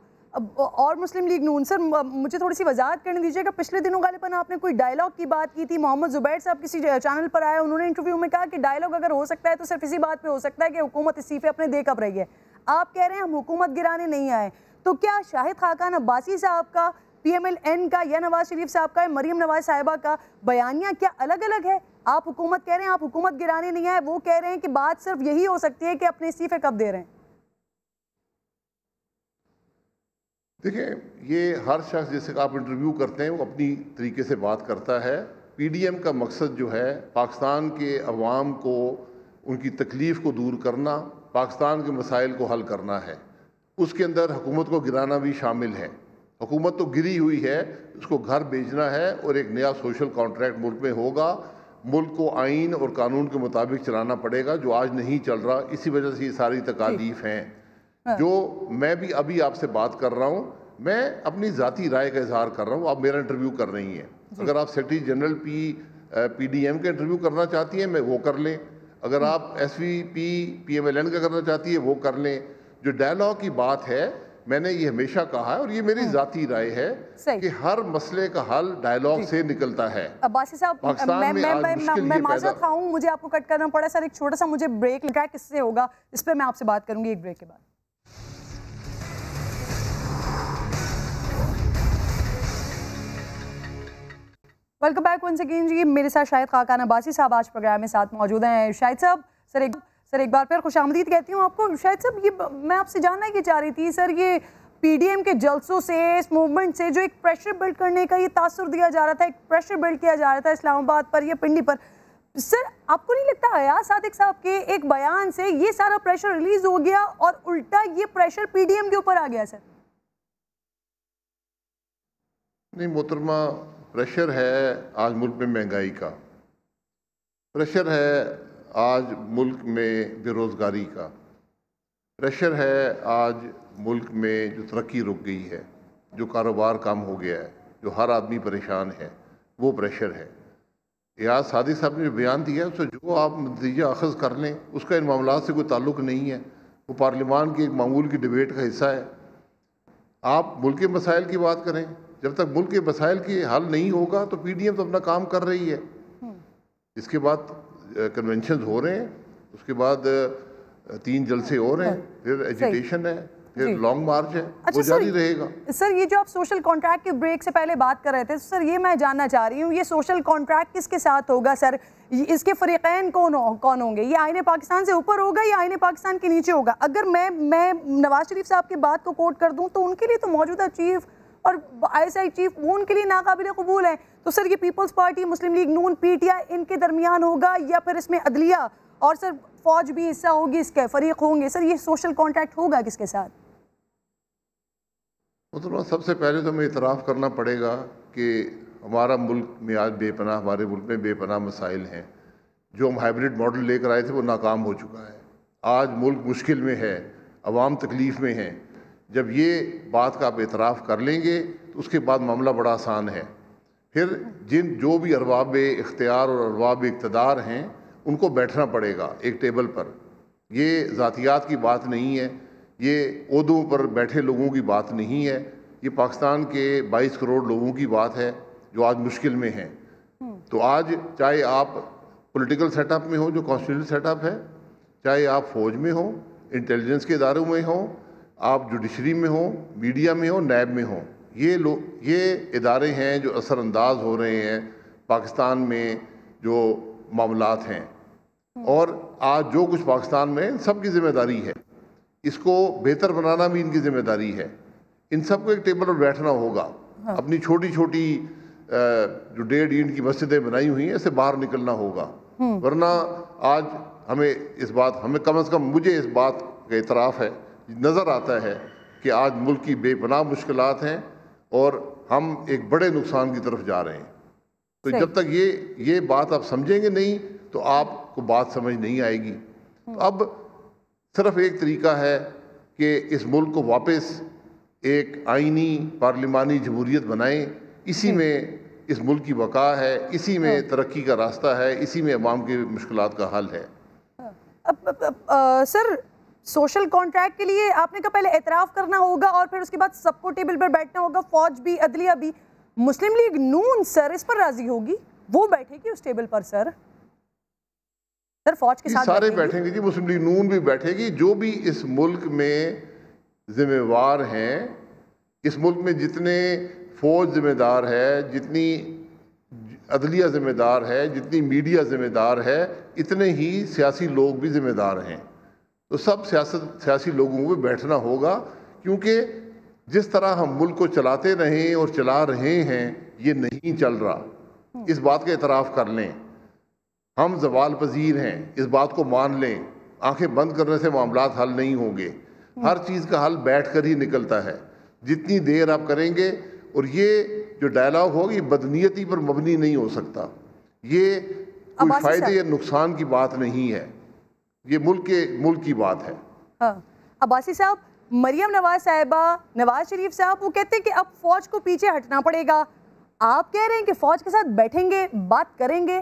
और मुस्लिम लीग नून, सर मुझे थोड़ी सी वजाहत करने दीजिएगा। पिछले दिनों गालिबन आपने कोई डायलॉग की बात की थी, मोहम्मद जुबैर साहब किसी चैनल पर आए, उन्होंने इंटरव्यू में कहा कि डायलॉग अगर हो सकता है तो सिर्फ इसी बात पे हो सकता है कि हुकूमत इस्तीफे अपने दे कब रही है। आप कह रहे हैं हम हुकूमत गिराने नहीं आए, तो क्या शाहिद खाकान अब्बासी साहब का, PMLN का, या नवाज शरीफ साहब का, मरीम नवाज साहिबा का बयानिया क्या अलग अलग है? आप हुकूमत कह रहे हैं, आप हुकूमत गिराने नहीं आए, वो कह रहे हैं कि बात सिर्फ यही हो सकती है कि अपने इस्तीफे कब दे रहे हैं। देखिए, ये हर शख्स जैसे आप इंटरव्यू करते हैं वो अपनी तरीके से बात करता है। PDM का मकसद जो है पाकिस्तान के अवाम को, उनकी तकलीफ़ को दूर करना, पाकिस्तान के मसाइल को हल करना है। उसके अंदर हुकूमत को गिराना भी शामिल है। हुकूमत तो गिरी हुई है, उसको घर भेजना है और एक नया सोशल कॉन्ट्रैक्ट मुल्क में होगा। मुल्क को आइन और कानून के मुताबिक चलाना पड़ेगा, जो आज नहीं चल रहा। इसी वजह से ये सारी तकालीफ हैं। जो मैं भी अभी आपसे बात कर रहा हूँ, मैं अपनी ज़ाती राय का इजहार कर रहा हूँ, आप मेरा इंटरव्यू कर रही हैं। अगर आप सेक्रेटरी जनरल PDM का इंटरव्यू करना चाहती हैं, मैं वो कर लें। अगर आप SVP PMLN का करना चाहती है वो कर लें। जो डायलॉग की बात है, मैंने ये हमेशा कहा है और ये मेरी ज़ाती राय है कि हर मसले का हल डायलॉग से निकलता है। अब्बासी साहब, मैं माजरत खाऊं, मुझे आपको कट करना पड़ा सर। एक छोटा सा मुझे ब्रेक लगा, किससे होगा इस पर मैं आपसे बात करूंगी एक ब्रेक के बाद। वेलकम बैक वंस अगेन जी। मेरे साथ शाहिद खाकान अब्बासी साहब आज प्रोग्राम में साथ मौजूद हैं। शाहिद साहब, सर एक बार फिर खुशामदीद कहती हूँ आपको। शाहिद साहब, ये मैं आपसे जानना ही चाह रही थी सर, ये पीडीएम के जलसों से, इस मूवमेंट से जो एक प्रेशर बिल्ड करने का ये तासुर दिया जा रहा था, एक प्रेशर बिल्ड किया जा रहा था इस्लामाबाद पर या पिंडी पर, सर आपको नहीं लगता अयाज सादिक साहब के एक बयान से ये सारा प्रेशर रिलीज हो गया और उल्टा ये प्रेशर पीडीएम के ऊपर आ गया? सर नहीं मोहतरमा, प्रेशर है आज मुल्क में महंगाई का, प्रेशर है आज मुल्क में बेरोज़गारी का, प्रेशर है आज मुल्क में जो तरक्की रुक गई है, जो कारोबार कम हो गया है, जो हर आदमी परेशान है, वो प्रेशर है। अयाज सादिक साहब ने जो बयान दिया है उससे जो आप नतीजा अखज़ कर लें, उसका इन मामलात से कोई ताल्लुक़ नहीं है। वो पार्लियामान की एक मामूल की डिबेट का हिस्सा है। आप मुल्क के मसाइल की बात करें, जब तक मुल्क के मसाइल की हल नहीं होगा तो पीडीएम तो अपना काम कर रही है। इसके बाद कन्वेंशन हो रहे हैं, उसके बाद 3 जलसे हो रहे हैं, फिर एजुटेशन है, फिर लॉन्ग मार्च है। अच्छा, वो जारी रहेगा। सर ये जो आप सोशल कॉन्ट्रैक्ट के ब्रेक से पहले बात कर रहे थे, सर ये मैं जानना चाह रही हूँ, ये सोशल कॉन्ट्रैक्ट किसके साथ होगा सर? इसके फरीकैन कौन होंगे? ये आईने पाकिस्तान से ऊपर होगा या आईने पाकिस्तान के नीचे होगा? अगर मैं नवाज शरीफ साहब की बात को कोट कर दूँ तो उनके लिए तो मौजूदा चीफ और ISI चीफ वो उनके लिए नाकाबिल कबूल है। तो सर ये पीपल्स पार्टी, मुस्लिम लीग नून, PTI इनके दरमियान होगा या फिर इसमें अदलिया और सर फौज भी हिस्सा होगी, इसके फरीक होंगे? सर ये सोशल कॉन्ट्रैक्ट होगा किसके साथ? मतलब सबसे पहले तो हमें इतराफ़ करना पड़ेगा कि हमारा मुल्क में आज बेपनाह, हमारे मुल्क में बेपनाह मसाइल हैं। जो हम हाइब्रिड मॉडल लेकर आए थे वो नाकाम हो चुका है। आज मुल्क मुश्किल में है, अवाम तकलीफ़ में है। जब ये बात का आप इतराफ़ कर लेंगे तो उसके बाद मामला बड़ा आसान है। फिर जो भी अरबाब इख्तियार और अरबाब इक़्तिदार हैं उनको बैठना पड़ेगा एक टेबल पर। ये ज़ातियात की बात नहीं है, ये ओहदों पर बैठे लोगों की बात नहीं है, ये पाकिस्तान के 22 करोड़ लोगों की बात है जो आज मुश्किल में हैं। तो आज चाहे आप पॉलिटिकल सेटअप में हो जो कॉन्स्टिट्यूशनल सेटअप है, चाहे आप फ़ौज में हो, इंटेलिजेंस के इदारों में हो, आप जुडिशरी में हो, मीडिया में हो, नैब में हो, ये इदारे हैं जो असरअंदाज हो रहे हैं पाकिस्तान में जो मामलात हैं। और आज जो कुछ पाकिस्तान में सबकी ज़िम्मेदारी है, इसको बेहतर बनाना भी इनकी ज़िम्मेदारी है। इन सबको एक टेबल पर बैठना होगा। अपनी छोटी छोटी जो 1.5 ईंट की मस्जिदें बनाई हुई हैं इससे बाहर निकलना होगा। वरना आज हमें कम से कम मुझे इस बात का इतराफ़ है, नज़र आता है कि आज मुल्क की बेपनाह मुश्किलात हैं और हम एक बड़े नुकसान की तरफ जा रहे हैं। तो जब तक ये बात आप समझेंगे नहीं तो आपको बात समझ नहीं आएगी। तो अब सिर्फ एक तरीका है कि इस मुल्क को वापस एक आईनी पार्लिमानी जमहूरियत बनाएं। इसी में इस मुल्क की बका है, इसी में तरक्की का रास्ता है, इसी में अवाम की मुश्किलात का हल है। सर सोशल कॉन्ट्रैक्ट के लिए आपने कहा पहले एतराफ़ करना होगा और फिर उसके बाद सबको टेबल पर बैठना होगा, फौज भी, अदलिया भी। मुस्लिम लीग नून सर इस पर राजी होगी? वो बैठेगी उस टेबल पर? सर फौज के साथ सारे बैठेंगे जी, मुस्लिम लीग नून भी बैठेगी। जो भी इस मुल्क में जिम्मेवार हैं, इस मुल्क में जितने फौज जिम्मेदार है, जितनी अदलिया जिम्मेदार है, जितनी मीडिया जिम्मेदार है, इतने ही सियासी लोग भी जिम्मेदार हैं। तो सब सियासी लोगों को बैठना होगा, क्योंकि जिस तरह हम मुल्क को चलाते रहे और चला रहे हैं ये नहीं चल रहा। इस बात का इतराफ़ कर लें, हम ज़वाल पजीर हैं, इस बात को मान लें। आंखें बंद करने से मामलात हल नहीं होंगे। हर चीज़ का हल बैठकर ही निकलता है। जितनी देर आप करेंगे, और ये जो डायलॉग होगा ये बदनीयती पर मबनी नहीं हो सकता। ये कोई फ़ायदे या नुकसान की बात नहीं है, ये मुल्क की बात है। हाँ। अब्बासी साहब, मरियम नवाज साहिबा, नवाज शरीफ साहब वो कहते हैं कि अब फौज को पीछे हटना पड़ेगा। आप कह रहे हैं कि फौज के साथ बैठेंगे, बात करेंगे।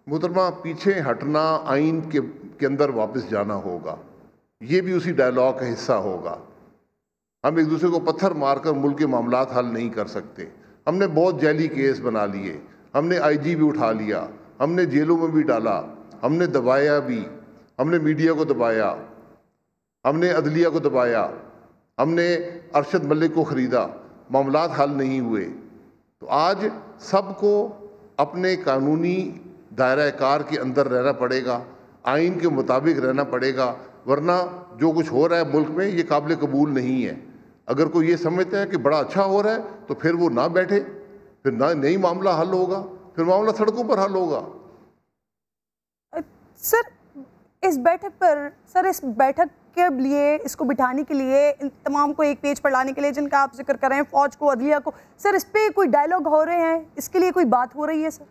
मुहतरमा, पीछे हटना आइन के अंदर वापस जाना होगा, ये भी उसी डायलॉग का हिस्सा होगा। हम एक दूसरे को पत्थर मारकर मुल्क के मामलात हल नहीं कर सकते। हमने बहुत जैली केस बना लिए, हमने IG भी उठा लिया, हमने जेलों में भी डाला, हमने दबाया भी, हमने मीडिया को दबाया, हमने अदलिया को दबाया, हमने अरशद मलिक को ख़रीदा। मामलात हल नहीं हुए। तो आज सबको अपने कानूनी दायरा कार के अंदर रहना पड़ेगा, आइन के मुताबिक रहना पड़ेगा, वरना जो कुछ हो रहा है मुल्क में ये काबिल कबूल नहीं है। अगर कोई ये समझता है कि बड़ा अच्छा हो रहा है तो फिर वो ना बैठे, फिर ना नहीं मामला हल होगा, फिर मामला सड़कों पर हल होगा। सर इस बैठक के लिए, इसको बिठाने के लिए, इन तमाम को एक पेज पर लाने के लिए जिनका आप जिक्र कर रहे हैं, फौज को, अदलिया को, सर इस पे कोई डायलॉग हो रहे हैं, इसके लिए कोई बात हो रही है सर?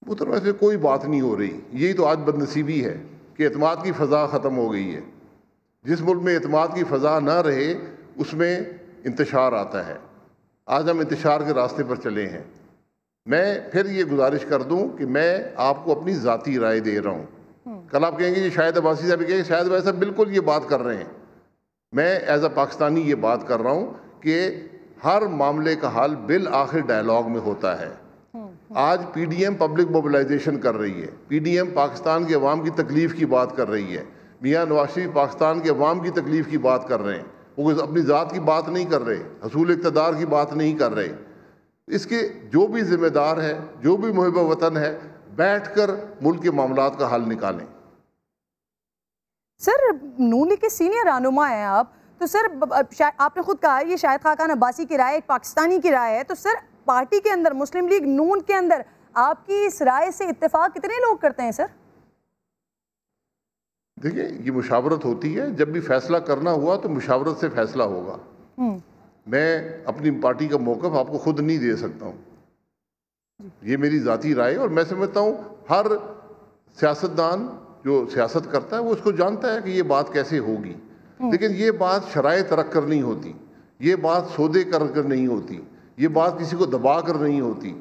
वो तो वैसे कोई बात नहीं हो रही। यही तो आज बदनसीबी है कि एतमाद की फ़ज़ा ख़त्म हो गई है। जिस मुल्क में एतमाद की फ़ज़ा ना रहे उसमें इंतशार आता है। आज हम इंतशार के रास्ते पर चले हैं। मैं फिर ये गुजारिश कर दूं कि मैं आपको अपनी ज़ाती राय दे रहा हूँ। कल आप कहेंगे ये शाहिद अब्बासी साहब कहेंगे, शाहिद अब्बासी साहब बिल्कुल ये बात कर रहे हैं। मैं एज अ पाकिस्तानी ये बात कर रहा हूँ कि हर मामले का हल बिल आखिर डायलॉग में होता है। आज पीडीएम पब्लिक मोबिलाइजेशन कर रही है, पीडीएम पाकिस्तान के अवाम की तकलीफ़ की बात कर रही है, मियाँ नवाज शरीफ पाकिस्तान के अवाम की तकलीफ़ की बात कर रहे हैं। वो अपनी ज़ात की बात नहीं कर रहे, हसूल इक़्तिदार की बात नहीं कर रहे। इसके जो भी ज़िम्मेदार है, जो भी मुहिब वतन है, बैठकर मुल्क के मामलात का हल निकालें। सर नून लीग के सीनियर रहनुमा हैं आप, तो सर आपने खुद कहा ये शाहिद खाकान अब्बासी की राय एक पाकिस्तानी की राय है, तो सर पार्टी के अंदर, मुस्लिम लीग नून के अंदर आपकी इस राय से इत्तेफाक कितने लोग करते हैं सर? देखिए ये मुशावरत होती है, जब भी फैसला करना हुआ तो मुशावरत से फैसला होगा। मैं अपनी पार्टी का मौक़िफ़ आपको खुद नहीं दे सकता हूँ, ये मेरी ज़ाती राय है। और मैं समझता हूँ हर सियासतदान जो सियासत करता है वो उसको जानता है कि ये बात कैसे होगी। लेकिन ये बात शराइत रख कर नहीं होती, ये बात सौदे कर नहीं होती, ये बात किसी को दबा कर नहीं होती।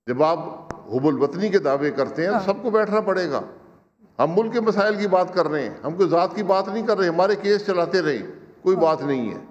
जब आप हुबुल वतनी के दावे करते हैं तो सबको बैठना पड़ेगा। हम मुल्क के मसाइल की बात कर रहे हैं, हम कोई ज़ात की बात नहीं कर रहे। हमारे केस चलाते रहे, कोई बात नहीं है।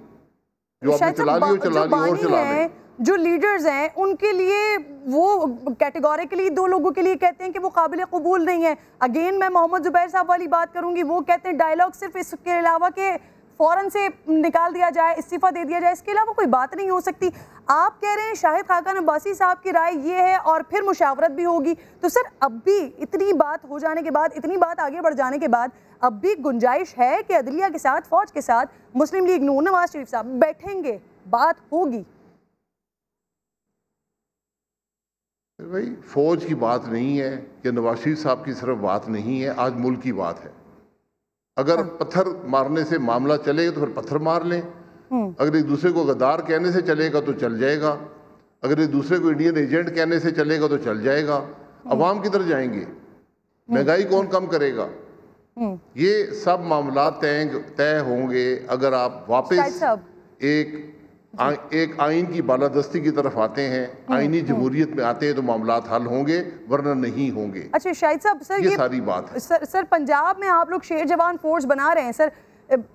जो आपने चला ली और चला लें। जो लीडर्स हैं उनके लिए वो कैटेगोरिकली दो लोगों के लिए कहते हैं कि वो काबिल कबूल नहीं है। अगेन मैं मोहम्मद जुबैर साहब वाली बात करूंगी, वो कहते हैं डायलॉग सिर्फ इसके अलावा के फ़ौरन से निकाल दिया जाए, इस्तीफ़ा दे दिया जाए, इसके अलावा कोई बात नहीं हो सकती। आप कह रहे हैं शाहिद खाकान अब्बासी साहब की राय ये है और फिर मुशावरत भी होगी, तो सर अब भी इतनी बात हो जाने के बाद, इतनी बात आगे बढ़ जाने के बाद अब भी गुंजाइश है कि अदलिया के साथ, फौज के साथ मुस्लिम लीग नून, नवाज शरीफ साहब बैठेंगे, बात होगी? भाई फौज की बात नहीं है कि नवाज शरीफ साहब की सिर्फ बात नहीं है, आज मुल्क की बात है। अगर पत्थर मारने से मामला चलेगा तो फिर पत्थर मार लें। अगर एक दूसरे को गद्दार कहने से चलेगा तो चल जाएगा, अगर एक दूसरे को इंडियन एजेंट कहने से चलेगा तो चल जाएगा। अवाम किधर जाएंगे? महंगाई कौन कम करेगा? ये सब मामला तय होंगे अगर आप वापस एक आइन की बालादस्ती की तरफ आते हैं, आइनी जमहूरियत में आते हैं तो मामलात हल होंगे, वरना नहीं होंगे। अच्छा शाहिद साहब, सर ये सारी बात है। सर पंजाब में आप लोग शेर जवान फोर्स बना रहे हैं, सर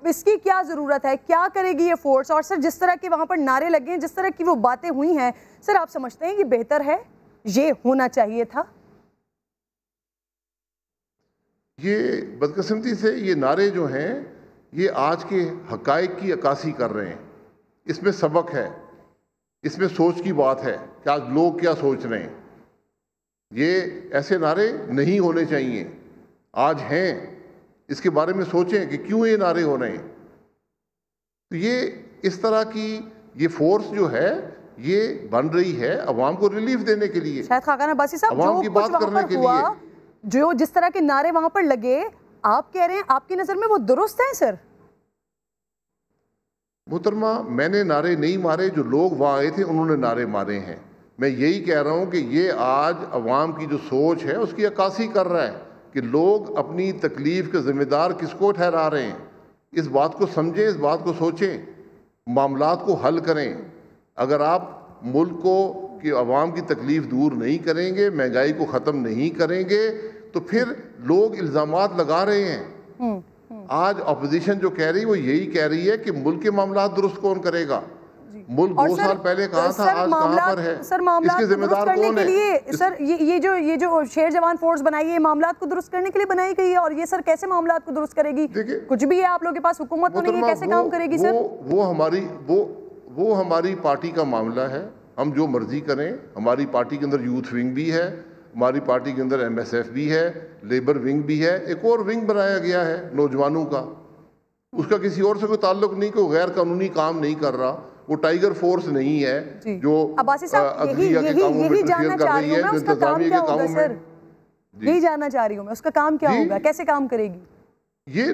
इसकी क्या ज़रूरत है, क्या करेगी ये फोर्स? और सर जिस तरह के वहाँ पर नारे लगे हैं, जिस तरह की वो बातें हुई हैं, सर आप समझते हैं कि बेहतर है, ये होना चाहिए था? ये बदकिस्मती से ये नारे जो हैं ये आज के हकाइक की अक्कासी कर रहे हैं। इसमें सबक है, इसमें सोच की बात है कि आज लोग क्या सोच रहे हैं। ये ऐसे नारे नहीं होने चाहिए, आज हैं, इसके बारे में सोचें कि क्यों ये नारे हो रहे हैं। तो ये इस तरह की ये फोर्स जो है ये बन रही है अवाम को रिलीफ देने के लिए, शाहिद खाकान अब्बासी साहब अवाम की बात करने के लिए। जो जिस तरह के नारे वहां पर लगे, आप कह रहे हैं आपकी नजर में वो दुरुस्त है? सर मुहतरमा, मैंने नारे नहीं मारे, जो लोग वहाँ आए थे उन्होंने नारे मारे हैं। मैं यही कह रहा हूँ कि ये आज अवाम की जो सोच है उसकी अक्कासी कर रहा है कि लोग अपनी तकलीफ़ के ज़िम्मेदार किसको ठहरा रहे हैं। इस बात को समझें, इस बात को सोचें, मामलात को हल करें। अगर आप मुल्क को कि अवाम की तकलीफ़ दूर नहीं करेंगे, महंगाई को ख़त्म नहीं करेंगे, तो फिर लोग इल्ज़ामात लगा रहे हैं। आज अपोजिशन जो कह रही है वो यही कह रही है कि मुल्क के मामलात दुरुस्त कौन करेगा। मुल्क 2 साल पहले कहाँ था, आज कहाँ पर है? सर मामलात इसके जिम्मेदार कौन है? लिए सर ये जो शेर जवान फोर्स बनाई है, मामलात को दुरुस्त करने के लिए बनाई गई है, और ये सर कैसे मामलात को दुरुस्त करेगी? कुछ भी है, आप लोगों के पास हुकूमत तो नहीं है, कैसे काम करेगी सर? वो हमारी वो हमारी पार्टी का मामला है, हम जो मर्जी करें। हमारी पार्टी के अंदर यूथ विंग भी है, हमारी पार्टी के अंदर MSF भी है, लेबर विंग भी है, एक और विंग बनाया गया है नौजवानों का। उसका किसी और से कोई ताल्लुक नहीं, कोई गैर कानूनी काम नहीं कर रहा, वो टाइगर फोर्स नहीं है जो अदलिया के कामों में इंटरफेयर कर रही है, जो इंतजामिया के कामों में। यही जानना चाह रही हूँ मैं, उसका काम क्या होगा, कैसे काम करेगी? ये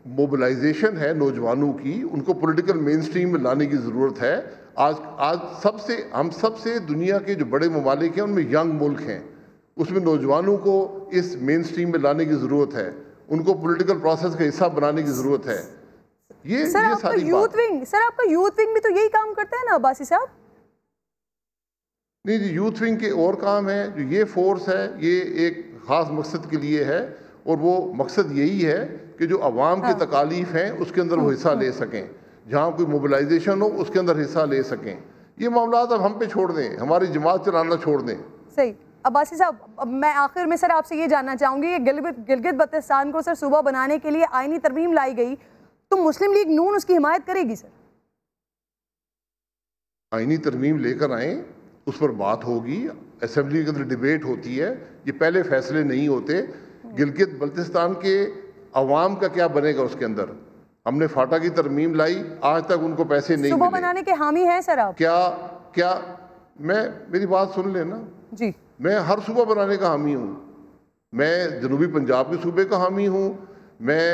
मोबिलाइजेशन है नौजवानों की, उनको पॉलिटिकल मेन स्ट्रीम में लाने की ज़रूरत है। आज हम सबसे दुनिया के जो बड़े ममालिक हैं उनमें यंग मुल्क हैं, उसमें नौजवानों को इस मेन स्ट्रीम में लाने की ज़रूरत है, उनको पॉलिटिकल प्रोसेस का हिस्सा बनाने की ज़रूरत है। ये सारी यूथ विंग, सर आपका यूथ विंग भी तो यही काम करता है ना अब्बासी साहब? नहीं जी, यूथ विंग के और काम है। जो ये फोर्स है ये एक ख़ास मकसद के लिए है, और वो मकसद यही है कि जो अवाम की तकालीफ हैं उसके अंदर वो हिस्सा ले सकें, जहाँ कोई मोबिलाइजेशन हो उसके अंदर हिस्सा ले सकें। ये मामला अब हम पे छोड़ दें, हमारी जमात चलाना छोड़ दें। सही। अब्बासी साहब, मैं आखिर में सर आपसे ये जानना चाहूँगी, ये गिलगित बल्तिस्तान को सर सूबा बनाने के लिए आईनी तरमीम लाई गई, तो मुस्लिम लीग नून उसकी हिमायत करेगी सर? आईनी तरमीम लेकर आए, उस पर बात होगी, असेंबली के अंदर डिबेट होती है, ये पहले फैसले नहीं होते। गिलगित बल्तिस्तान के अवाम का क्या बनेगा उसके अंदर? हमने फाटा की तरमीम लाई, आज तक उनको पैसे नहीं सूबा मिले। बनाने के हामी हैं सर आप? क्या मेरी बात सुन लेना जी। मैं हर सूबा बनाने का हामी हूँ, मैं जनूबी पंजाब के सूबे का हामी हूँ, मैं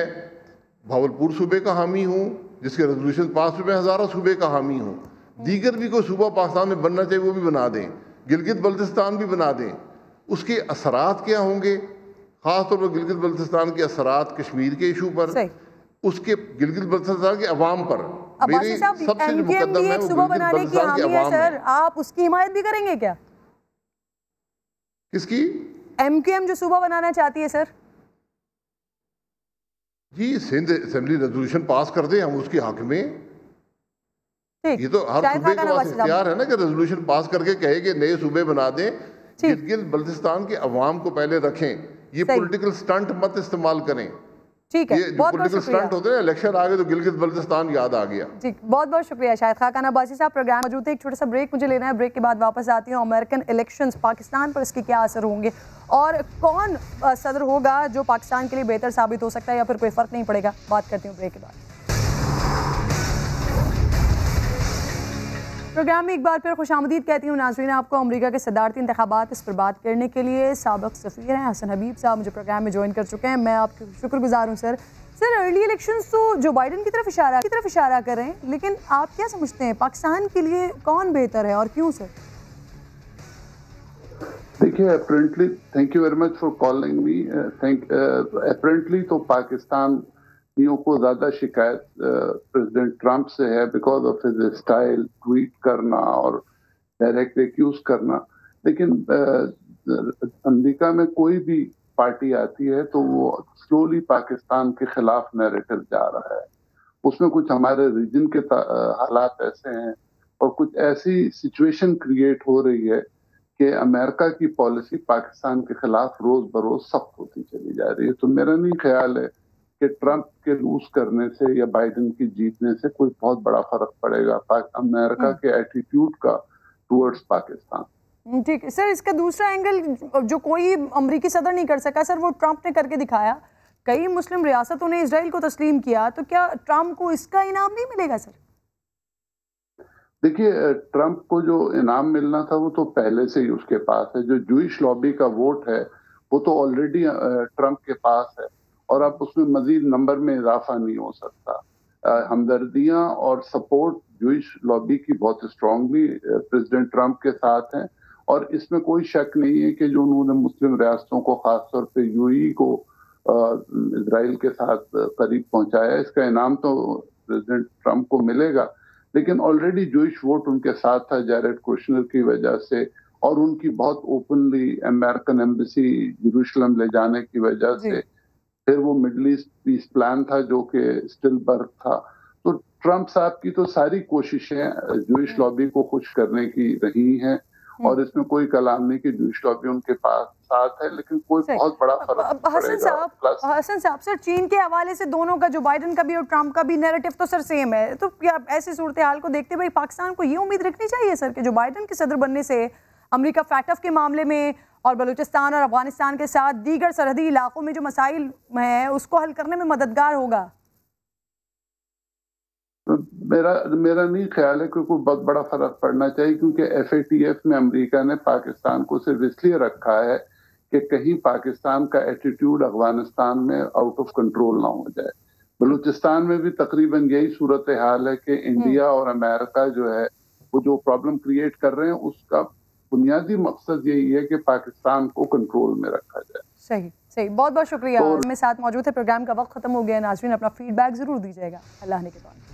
भावलपुर सूबे का हामी हूँ जिसके रेजोल्यूशन पास हुए, हज़ारा सूबे का हामी हूँ। दीगर भी कोई सूबा पाकिस्तान में बनना चाहिए वो भी बना दें, गिलगित बल्तिस्तान भी बना दें। उसके असरात क्या होंगे, ख़ास तौर पर गिलगित बल्तिस्तान के असरात कश्मीर के इशू पर, उसके गिलगित बल्तिस्तान के अवाम पर। मेरी सबसे जो मुकद्दम है वो गिलगित बल्तिस्तान के अवाम है। आप उसकी हिमायत भी करेंगे क्या? किसकी? MQM जो सूबा बनाना चाहती है सर। जी, सिंध असेंबली रेजोल्यूशन पास कर दे, हम उसके हक में। ये तो हर सूबे के पास इख्तियार है ना कि रेजोल्यूशन पास करके कहे कि नए सूबे बना दें। गिलगित बल्तिस्तान के अवाम को पहले रखें, ये पॉलिटिकल स्टंट मत इस्तेमाल करें। ठीक है, ये जो पॉलिटिकल स्टंट होते हैं, इलेक्शन आ गए तो गिलगित बल्तिस्तान याद आ गया। जी, बहुत बहुत शुक्रिया शाहिद खान अब्बासी साहब। प्रोग्राम मौजूद है, एक छोटा सा ब्रेक मुझे लेना है, ब्रेक के बाद वापस आती हूँ। अमेरिकन इलेक्शंस पाकिस्तान पर इसके क्या असर होंगे और कौन सदर होगा जो पाकिस्तान के लिए बेहतर साबित हो सकता है या फिर कोई फ़र्क नहीं पड़ेगा, बात करती हूँ ब्रेक के बाद। प्रोग्राम में एक बार फिर खुशामदीद कहती हूँ नाज़रीन आपको। अमेरिका के सदारती इंतखाबात, इस पर बात करने के लिए साबिक़ सफ़ीर हैं हसन हबीब साहब मुझे प्रोग्राम में ज्वाइन कर चुके हैं। मैं आपके शुक्रगुजार हूँ सर। अर्ली इलेक्शंस तो जो बाइडन की तरफ इशारा कर रहे हैं, लेकिन आप क्या समझते हैं पाकिस्तान के लिए कौन बेहतर है और क्यों सर? देखिए, apparently, thank you very much for calling me. Apparently तो पाकिस्तान को ज्यादा शिकायत प्रेसिडेंट ट्रंप से है because of his style, tweet करना और डायरेक्ट एक्यूज करना। लेकिन अमेरिका में कोई भी पार्टी आती है तो वो स्लोली पाकिस्तान के खिलाफ नैरेटिव जा रहा है। उसमें कुछ हमारे रीजन के हालात ऐसे हैं और कुछ ऐसी सिचुएशन क्रिएट हो रही है कि अमेरिका की पॉलिसी पाकिस्तान के खिलाफ रोज बरोज सख्त होती चली जा रही है। तो मेरा नहीं ख्याल है कि ट्रंप के लूज करने से या बाइडेन की जीतने से कोई बहुत बड़ा फर्क पड़ेगा अमेरिका के एटीट्यूड का टुवर्ड्स पाकिस्तान। ठीक है सर, इसका दूसरा एंगल जो कोई अमरीकी सदर नहीं कर सका सर, वो ट्रंप ने करके दिखाया। कई मुस्लिम रियासतों ने इजराइल को तस्लीम किया, तो क्या ट्रंप को इसका इनाम नहीं मिलेगा सर? देखिए, ट्रंप को जो इनाम मिलना था वो तो पहले से ही उसके पास है। जो जूइश लॉबी का वोट है वो तो ऑलरेडी ट्रंप के पास है और अब उसमें मजीद नंबर में इजाफा नहीं हो सकता। हमदर्दियां और सपोर्ट जूइश लॉबी की बहुत स्ट्रांगली प्रेसिडेंट ट्रंप के साथ हैं और इसमें कोई शक नहीं है कि जो उन्होंने मुस्लिम रियासतों को, खासतौर पे यूएई को इजराइल के साथ करीब पहुंचाया, इसका इनाम तो प्रेसिडेंट ट्रंप को मिलेगा। लेकिन ऑलरेडी जूइश वोट उनके साथ था जैरेड कुशनर की वजह से और उनकी बहुत ओपनली अमेरिकन एम्बेसी यरूशलेम ले जाने की वजह से। फिर वो मिडल ईस्ट पीस प्लान था जो कि स्टिल बर्थ था। तो ट्रंप साहब की तो सारी कोशिशें जूइश लॉबी को खुश करने की रही हैं और इसमें कोई कलाम नहीं कि जूश लॉबी उनके पास साथ है, लेकिन कोई बहुत बड़ा फर्क हसन साहब सर, चीन के हवाले से दोनों का, जो बाइडेन का भी और ट्रंप का भी नैरेटिव तो सर सेम है, तो क्या ऐसी सूरत हाल को देखते हुए पाकिस्तान को ये उम्मीद रखनी चाहिए सर कि जो बाइडेन के सदर बनने से अमेरिका फैटफ के मामले में और बलूचिस्तान और अफगानिस्तान के साथ दीगर सरहदी इलाकों में जो मसाइल हैं उसको हल करने में मददगार होगा? मेरा नहीं ख्याल है कि कोई बहुत बड़ा फर्क पड़ना चाहिए, क्योंकि FATF में अमेरिका ने पाकिस्तान को सिर्फ इसलिए रखा है कि कहीं पाकिस्तान का एटीट्यूड अफगानिस्तान में आउट ऑफ कंट्रोल ना हो जाए। बलूचिस्तान में भी तकरीबन यही सूरत हाल है कि इंडिया और अमेरिका जो है वो जो प्रॉब्लम क्रिएट कर रहे हैं उसका बुनियादी मकसद यही है कि पाकिस्तान को कंट्रोल में रखा जाए। सही, बहुत बहुत शुक्रिया। मेरे साथ मौजूद है। प्रोग्राम का वक्त खत्म हो गया। नाज़रीन अपना फीडबैक जरूर दीजिएगा। अल्लाह ने के बाद।